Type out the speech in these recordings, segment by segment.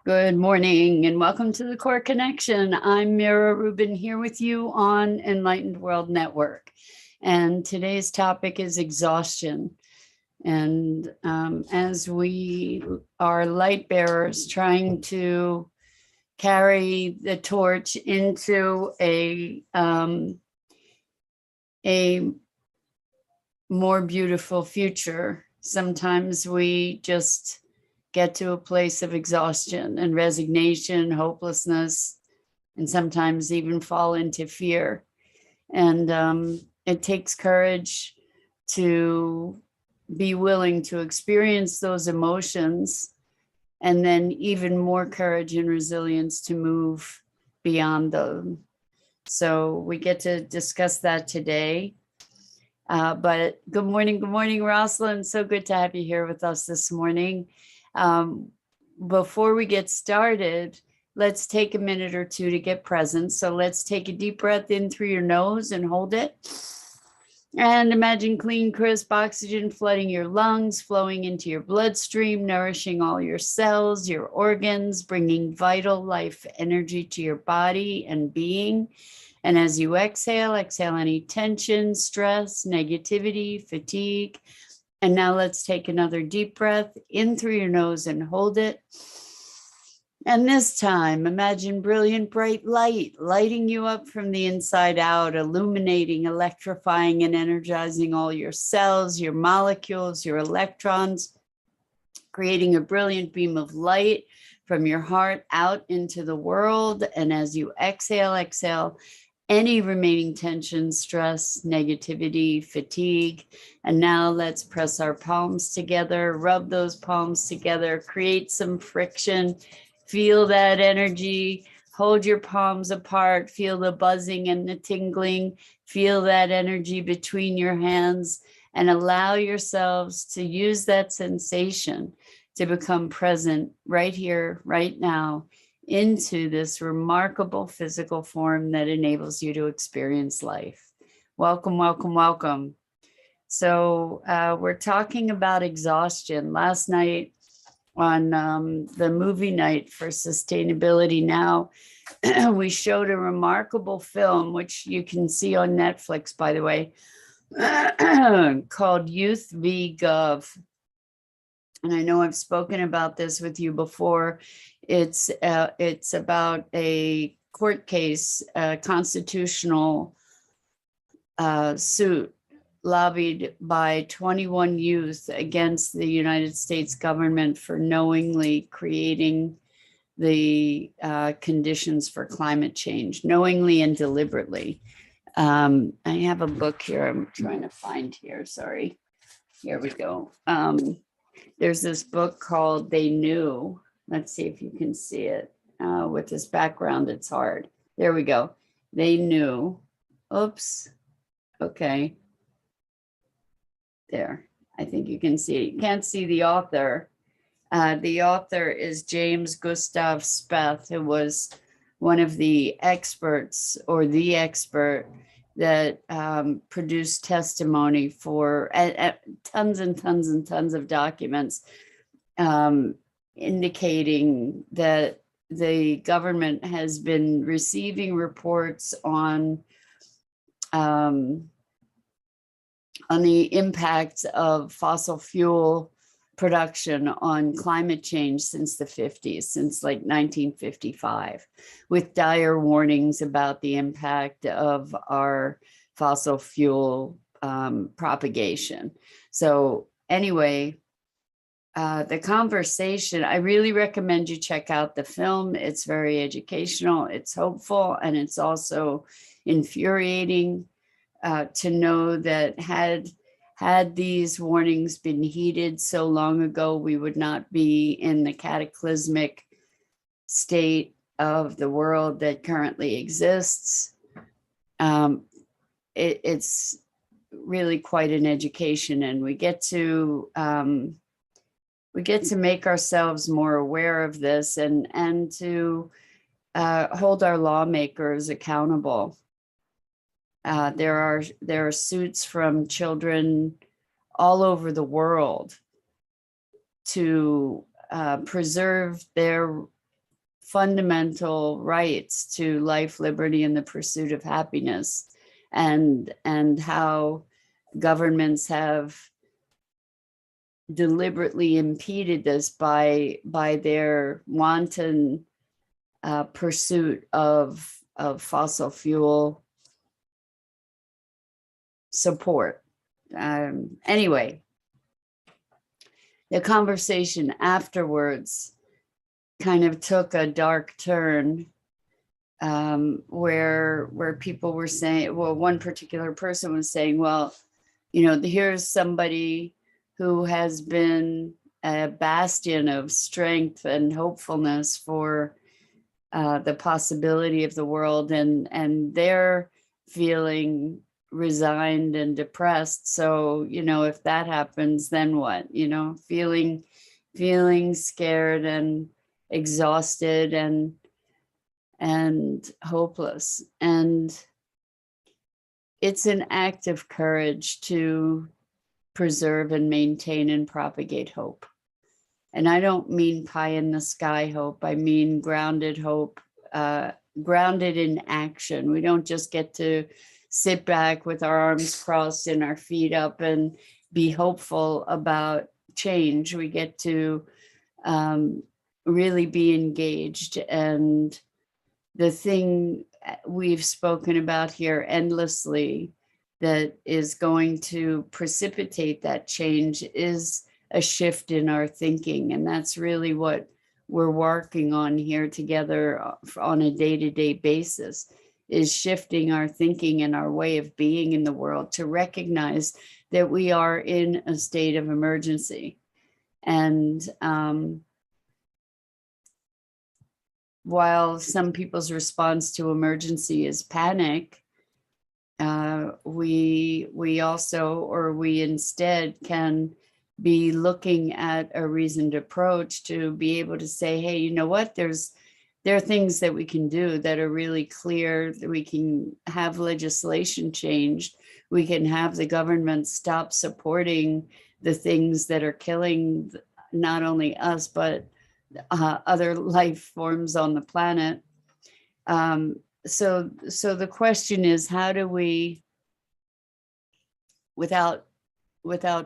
Good morning and welcome to the Core Connection. I'm Mira Rubin here with you on Enlightened World Network. And today's topic is exhaustion. And as we are light bearers trying to carry the torch into a more beautiful future, sometimes we just get to a place of exhaustion and resignation, hopelessness, and sometimes even fall into fear. And it takes courage to be willing to experience those emotions, and then even more courage and resilience to move beyond them. So we get to discuss that today. But good morning, Rosalind. So good to have you here with us this morning. Before we get started, let's take a minute or two to get present. So let's take a deep breath in through your nose and hold it. And imagine clean, crisp oxygen flooding your lungs, flowing into your bloodstream, nourishing all your cells, your organs, bringing vital life energy to your body and being. And as you exhale any tension, stress, negativity, fatigue. And now let's take another deep breath in through your nose and hold it. And this time, imagine brilliant, bright light lighting you up from the inside out, illuminating, electrifying, and energizing all your cells, your molecules, your electrons, creating a brilliant beam of light from your heart out into the world. And as you exhale any remaining tension, stress, negativity, fatigue. And now let's press our palms together, rub those palms together, create some friction, feel that energy, hold your palms apart, feel the buzzing and the tingling, feel that energy between your hands, and allow yourselves to use that sensation to become present right here, right now, into this remarkable physical form that enables you to experience life. Welcome, welcome, welcome. So we're talking about exhaustion. Last night on the movie night for Sustainability Now, we showed a remarkable film, which you can see on Netflix, by the way, called Youth v. Gov. And I know I've spoken about this with you before. It's about a court case, a constitutional suit lobbied by 21 youth against the United States government for knowingly creating the conditions for climate change, knowingly and deliberately. I have a book here I'm trying to find here, sorry. Here we go. There's this book called They Knew. Let's see if you can see it. With this background, it's hard. There we go. They Knew. Oops. Okay. There. I think you can see it. You can't see the author. The author is James Gustav Speth, who was one of the experts, or the expert, that produced testimony for tons and tons and tons of documents indicating that the government has been receiving reports on the impacts of fossil fuel production on climate change since the 50s, since like 1955, with dire warnings about the impact of our fossil fuel propagation. So anyway, the conversation, I really recommend you check out the film. It's very educational, it's hopeful, and it's also infuriating to know that had these warnings been heeded so long ago, we would not be in the cataclysmic state of the world that currently exists. It's really quite an education, and we get to make ourselves more aware of this, and to hold our lawmakers accountable. There are suits from children all over the world to preserve their fundamental rights to life, liberty, and the pursuit of happiness, and how governments have deliberately impeded this by their wanton pursuit of fossil fuel support. Anyway, the conversation afterwards kind of took a dark turn, where people were saying, well, one particular person was saying, well, here's somebody who has been a bastion of strength and hopefulness for the possibility of the world, and they're feeling resigned and depressed. So, if that happens, then what? Feeling scared and exhausted and hopeless. And it's an act of courage to preserve and maintain and propagate hope. And I don't mean pie in the sky hope. I mean grounded hope, grounded in action. We don't just get to sit back with our arms crossed and our feet up and be hopeful about change. We get to really be engaged. And the thing we've spoken about here endlessly that is going to precipitate that change is a shift in our thinking. And that's really what we're working on here together on a day-to-day basis, is shifting our thinking and our way of being in the world to recognize that we are in a state of emergency. And while some people's response to emergency is panic, we also, or we instead can be looking at a reasoned approach to be able to say, hey, you know what, there are things that we can do that are really clear, that we can have legislation changed. We can have the government stop supporting the things that are killing not only us, but other life forms on the planet. So the question is, how do we, without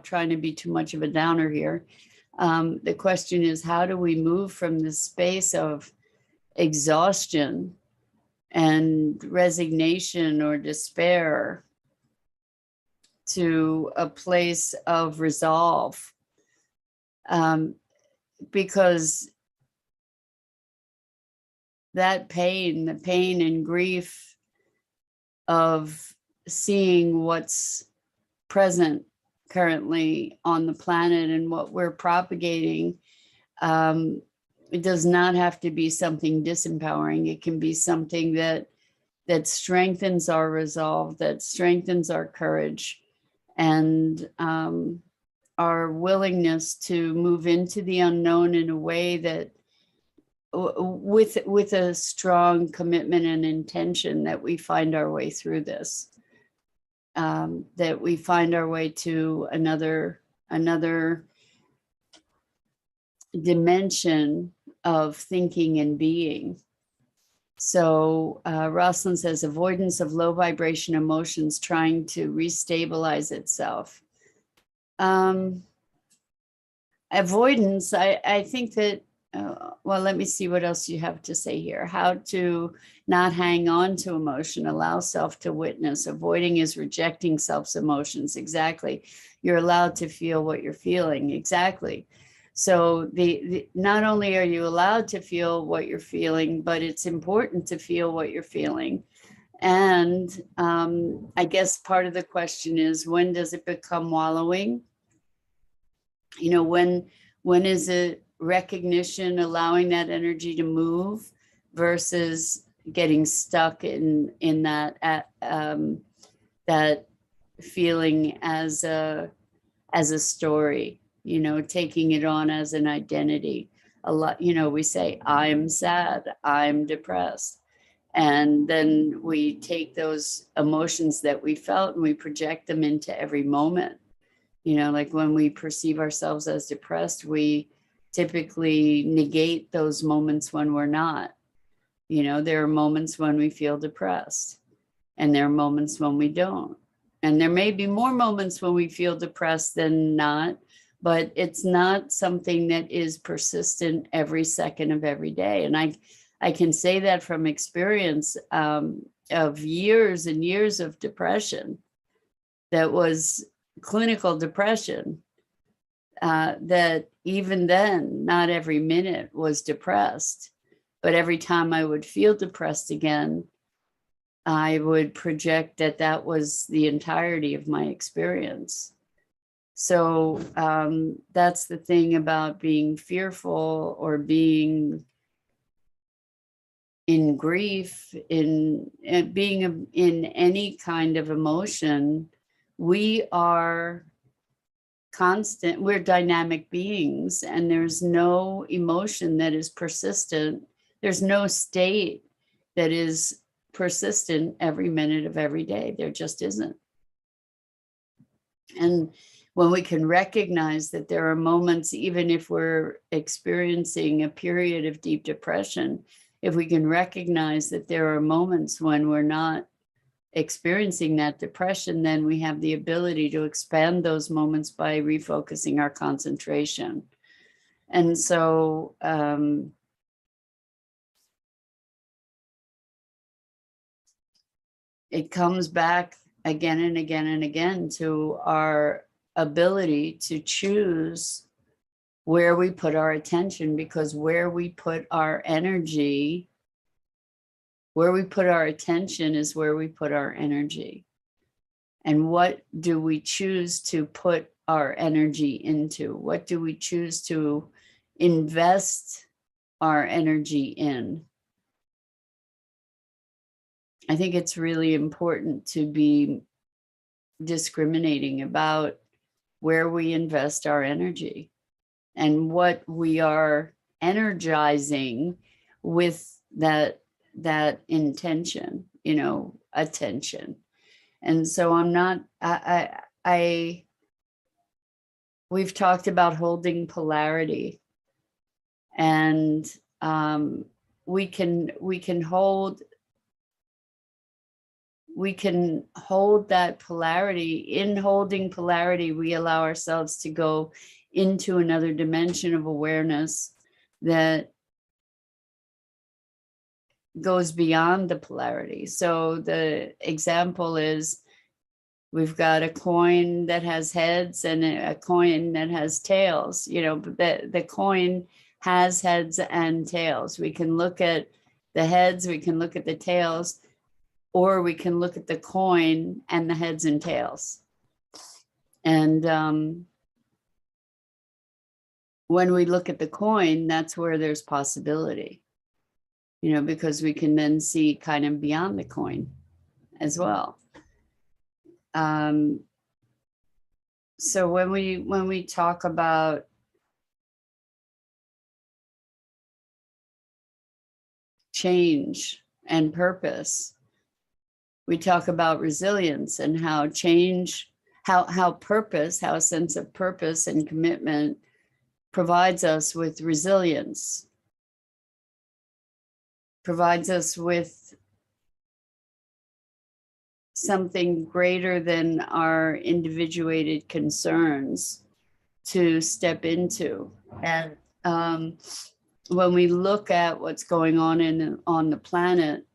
trying to be too much of a downer here, the question is, how do we move from this space of exhaustion and resignation or despair to a place of resolve? Because that pain, the pain and grief of seeing what's present currently on the planet and what we're propagating, it does not have to be something disempowering. It can be something that strengthens our resolve, that strengthens our courage, and our willingness to move into the unknown in a way that with a strong commitment and intention that we find our way through this, that we find our way to another dimension of thinking and being. So Rosalind says, avoidance of low vibration emotions, trying to restabilize itself. Avoidance, I think that, well, let me see what else you have to say here. How to not hang on to emotion, allow self to witness. Avoiding is rejecting self's emotions. Exactly. You're allowed to feel what you're feeling. Exactly. So not only are you allowed to feel what you're feeling, but it's important to feel what you're feeling. And I guess part of the question is, when does it become wallowing? When is it recognition, allowing that energy to move, versus getting stuck in that that feeling as a story, taking it on as an identity. A lot, we say, I'm sad, I'm depressed. And then we take those emotions that we felt and we project them into every moment. Like when we perceive ourselves as depressed, we typically negate those moments when we're not. You know, there are moments when we feel depressed, and there are moments when we don't. And there may be more moments when we feel depressed than not, but it's not something that is persistent every second of every day. And I can say that from experience of years and years of depression that was clinical depression, that even then, not every minute was depressed, but every time I would feel depressed again, I would project that that was the entirety of my experience. So that's the thing about being fearful or being in grief, in being in any kind of emotion. We are constant, we're dynamic beings, and there's no emotion that is persistent. There's no state that is persistent every minute of every day. There just isn't. And when we can recognize that there are moments, even if we're experiencing a period of deep depression, if we can recognize that there are moments when we're not experiencing that depression, then we have the ability to expand those moments by refocusing our concentration. And so it comes back again and again and again to our ability to choose where we put our attention, because where we put our energy, where we put our attention is where we put our energy. And what do we choose to put our energy into? What do we choose to invest our energy in? I think it's really important to be discriminating about where we invest our energy and what we are energizing with that intention, you know, attention. And so I'm not, we've talked about holding polarity, and we can hold that polarity. In holding polarity, we allow ourselves to go into another dimension of awareness that goes beyond the polarity. So the example is, we've got a coin that has heads and a coin that has tails. You know, the coin has heads and tails. We can look at the heads, we can look at the tails, or we can look at the coin and the heads and tails. And when we look at the coin, that's where there's possibility, you know, because we can then see kind of beyond the coin as well. So when we talk about change and purpose, we talk about resilience and how change, how purpose, how a sense of purpose and commitment provides us with resilience, provides us with something greater than our individuated concerns to step into. And when we look at what's going on on the planet,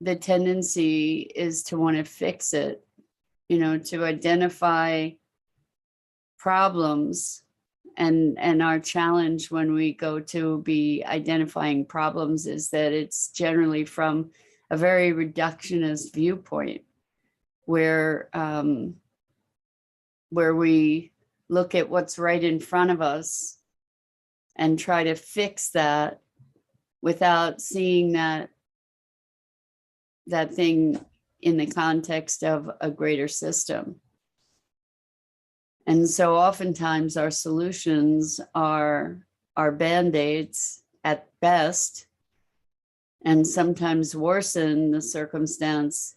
the tendency is to want to fix it, you know, to identify problems. And our challenge when we go to be identifying problems is that it's generally from a very reductionist viewpoint, where we look at what's right in front of us and try to fix that without seeing that thing in the context of a greater system. And so oftentimes our solutions are band-aids at best, and sometimes worsen the circumstance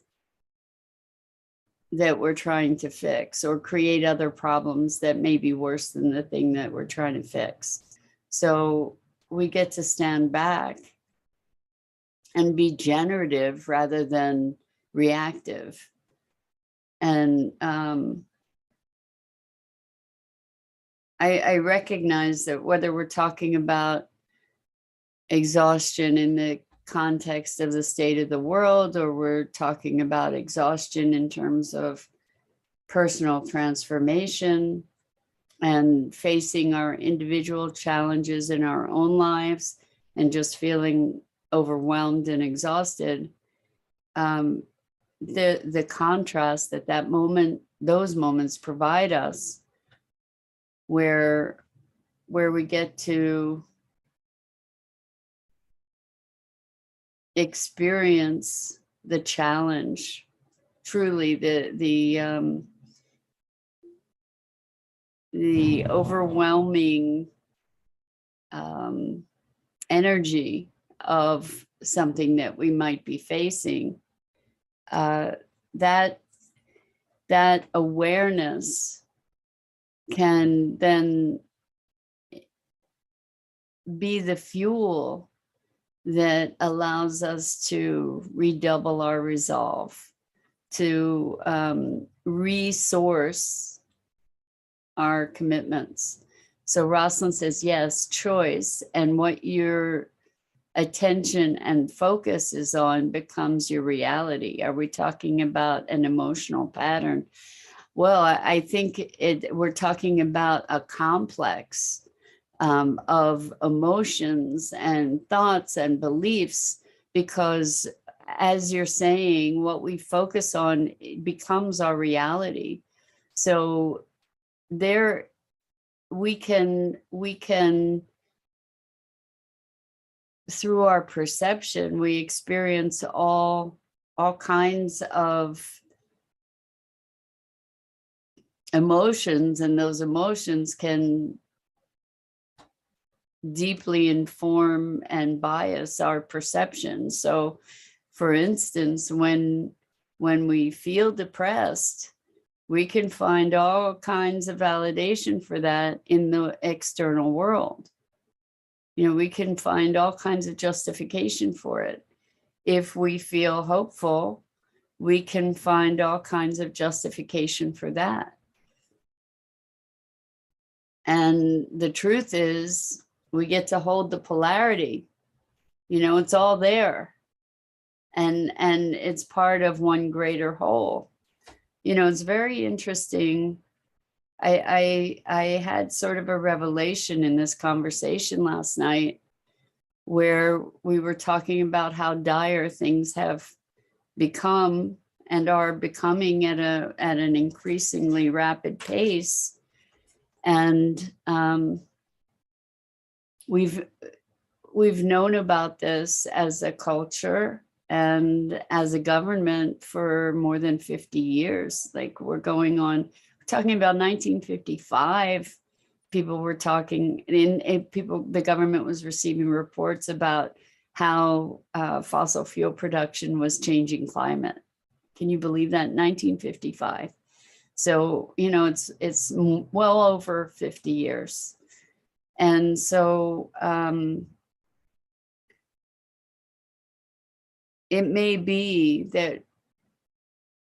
that we're trying to fix, or create other problems that may be worse than the thing that we're trying to fix. So we get to stand back and be generative rather than reactive. And I recognize that whether we're talking about exhaustion in the context of the state of the world, or we're talking about exhaustion in terms of personal transformation and facing our individual challenges in our own lives and just feeling overwhelmed and exhausted, the contrast that moment, those moments provide us, where we get to experience the challenge, truly the overwhelming energy of something that we might be facing. That awareness can then be the fuel that allows us to redouble our resolve, to resource our commitments. So Rosalind says, yes, choice, and what your attention and focus is on becomes your reality. Are we talking about an emotional pattern? Well, I think we're talking about a complex of emotions and thoughts and beliefs, because as you're saying, what we focus on becomes our reality. So there we can through our perception, we experience all kinds of emotions, and those emotions can deeply inform and bias our perception. So for instance, when we feel depressed, we can find all kinds of validation for that in the external world. You know, we can find all kinds of justification for it. If we feel hopeful, we can find all kinds of justification for that. And the truth is, we get to hold the polarity. You know, it's all there. And it's part of one greater whole. You know, it's very interesting. I had sort of a revelation in this conversation last night, where we were talking about how dire things have become and are becoming at an increasingly rapid pace. And we've known about this as a culture and as a government for more than 50 years. Like we're talking about 1955. People were talking, the government was receiving reports about how fossil fuel production was changing climate. Can you believe that? 1955. So, you know, it's well over 50 years. And so it may be that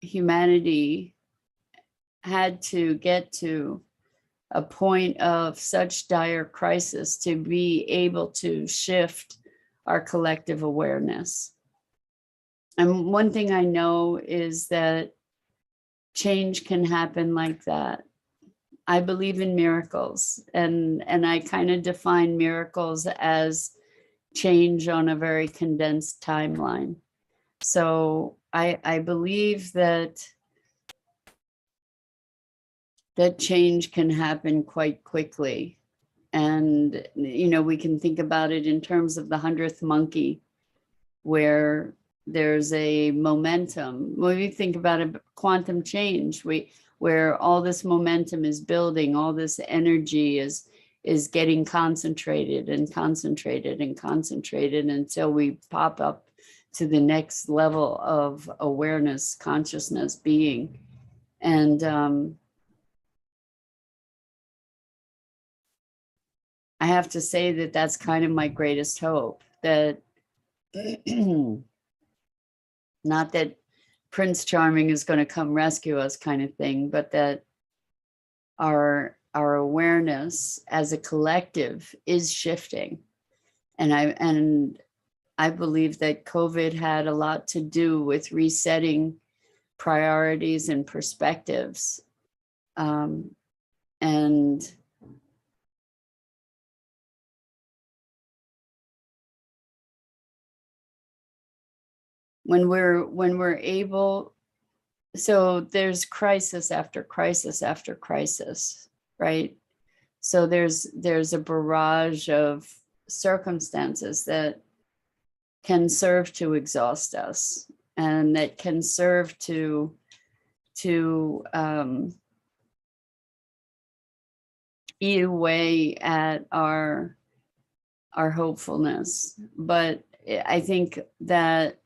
humanity had to get to a point of such dire crisis to be able to shift our collective awareness. And one thing I know is that change can happen like that. I believe in miracles, and I kind of define miracles as change on a very condensed timeline. So I believe that change can happen quite quickly. And, you know, we can think about it in terms of the 100th monkey, where there's a momentum. When we think about a quantum change, where all this momentum is building, all this energy is getting concentrated and concentrated and concentrated until we pop up to the next level of awareness, consciousness, being. And I have to say that that's kind of my greatest hope, that not that Prince Charming is going to come rescue us kind of thing, but that our awareness as a collective is shifting. And I believe that COVID had a lot to do with resetting priorities and perspectives. And when we're able, so there's crisis after crisis after crisis, right? So there's a barrage of circumstances that can serve to exhaust us, and that can serve to eat away at our hopefulness. But I think that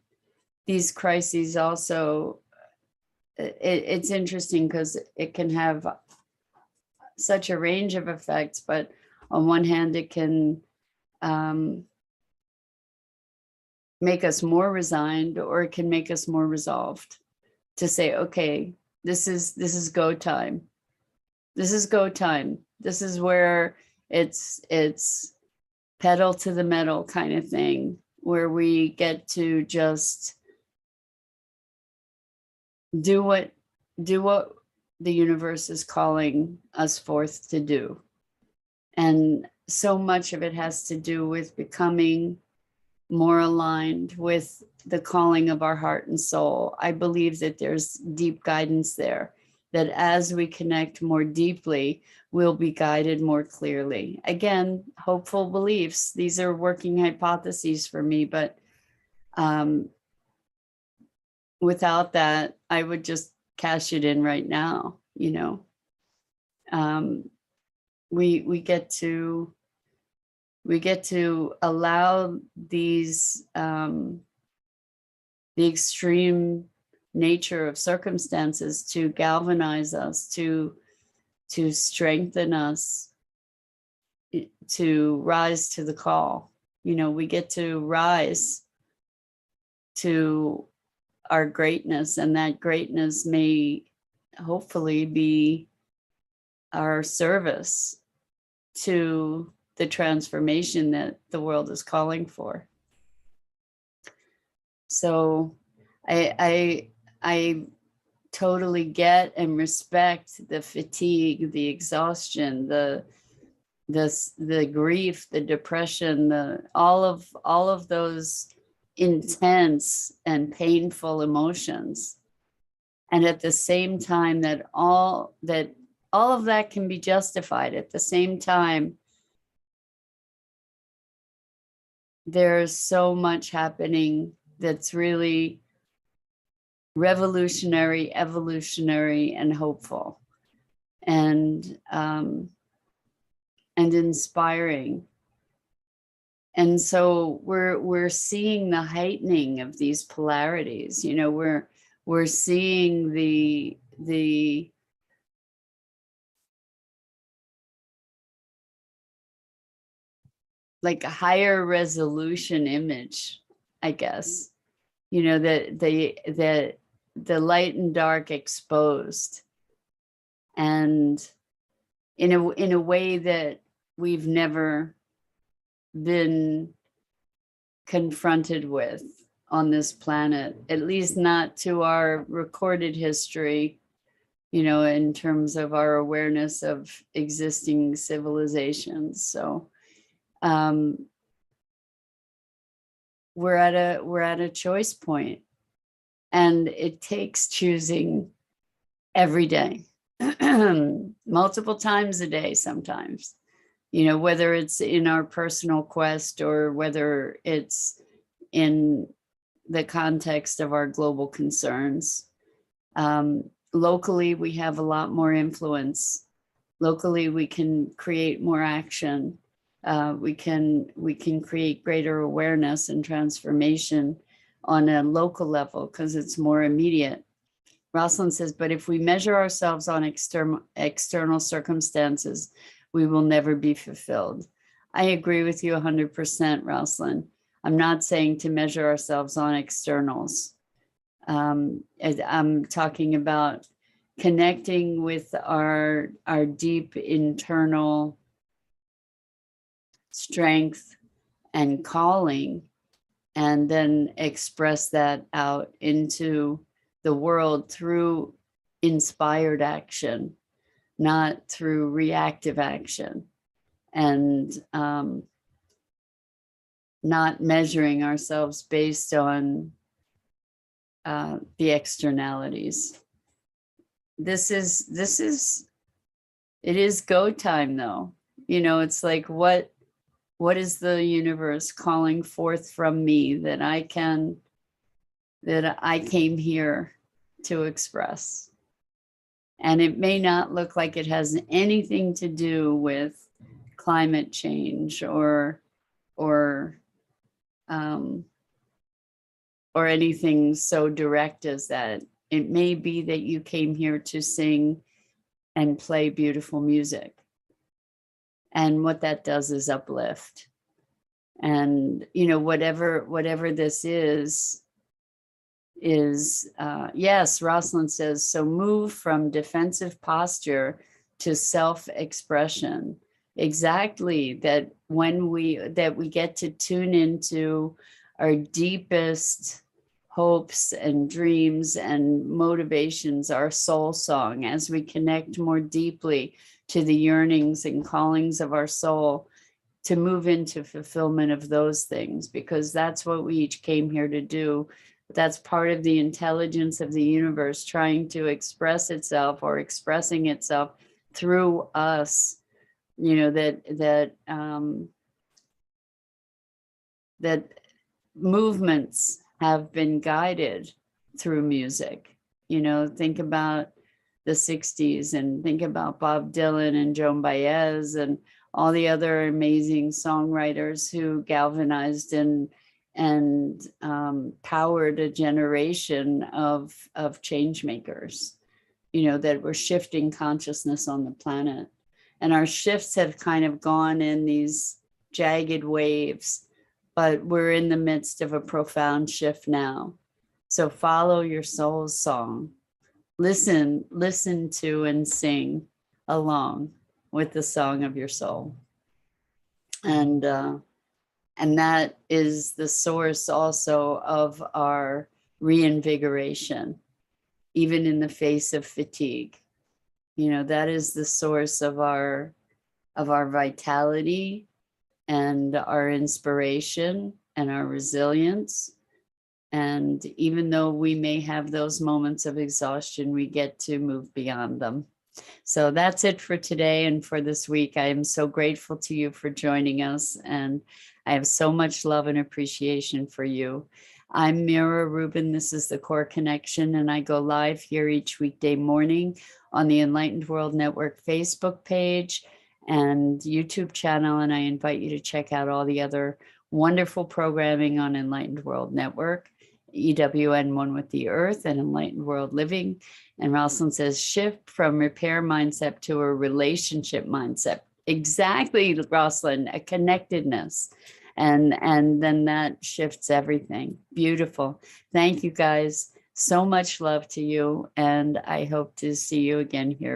these crises also, it's interesting because it can have such a range of effects, but on one hand, it can make us more resigned, or it can make us more resolved to say, okay, this is go time. This is go time. This is where it's pedal to the metal kind of thing, where we get to just do what the universe is calling us forth to do. And so much of it has to do with becoming more aligned with the calling of our heart and soul. I believe that there's deep guidance there, that as we connect more deeply, we'll be guided more clearly. Again, hopeful beliefs. These are working hypotheses for me, but without that, I would just cash it in right now. You know, we get to allow these the extreme nature of circumstances to galvanize us, to strengthen us, to rise to the call. You know, we get to rise to our greatness, and that greatness may hopefully be our service to the transformation that the world is calling for. So I totally get and respect the fatigue, the exhaustion, the grief, the depression, all of those intense and painful emotions. And at the same time, that all of that can be justified. At the same time, there's so much happening that's really revolutionary, evolutionary, and hopeful, and inspiring. And so we're seeing the heightening of these polarities. You know, we're seeing the like a higher resolution image, I guess. You know, the light and dark exposed, and in a way that we've never been confronted with on this planet, at least not to our recorded history, you know, in terms of our awareness of existing civilizations. So we're at a choice point, and it takes choosing every day, multiple times a day sometimes, you know, whether it's in our personal quest or whether it's in the context of our global concerns. Locally, we have a lot more influence. Locally, we can create more action. We can create greater awareness and transformation on a local level because it's more immediate. Rosalind says, but if we measure ourselves on external circumstances, we will never be fulfilled. I agree with you 100%, Rosalind. I'm not saying to measure ourselves on externals. I'm talking about connecting with our deep internal strength and calling, and then express that out into the world through inspired action, not through reactive action, and not measuring ourselves based on the externalities. It is go time though. You know, it's like, what is the universe calling forth from me that I came here to express? And it may not look like it has anything to do with climate change or anything so direct as that. It may be that you came here to sing and play beautiful music. And what that does is uplift. And, you know, whatever this is yes, Rosalind says, so move from defensive posture to self-expression. Exactly, that when we get to tune into our deepest hopes and dreams and motivations, our soul song, as we connect more deeply to the yearnings and callings of our soul, to move into fulfillment of those things, because that's what we each came here to do. That's part of the intelligence of the universe trying to express itself, or expressing itself through us. You know, that movements have been guided through music. You know, think about the 60s, and think about Bob Dylan and Joan Baez and all the other amazing songwriters who galvanized and powered a generation of change makers, you know, that were shifting consciousness on the planet. And our shifts have kind of gone in these jagged waves, but we're in the midst of a profound shift now. So follow your soul's song. Listen to and sing along with the song of your soul. And that is the source also of our reinvigoration, even in the face of fatigue. You know, that is the source of our vitality and our inspiration and our resilience. And even though we may have those moments of exhaustion, we get to move beyond them. So that's it for today and for this week. I am so grateful to you for joining us, and I have so much love and appreciation for you. I'm Mira Rubin. This is the Core Connection, and I go live here each weekday morning on the Enlightened World Network Facebook page and YouTube channel. And I invite you to check out all the other wonderful programming on Enlightened World Network, EWN One with the Earth, and Enlightened World Living. And Rosalind says, shift from repair mindset to a relationship mindset. Exactly, Rosalind, a connectedness. And then that shifts everything. Beautiful. Thank you guys. So much love to you. And I hope to see you again here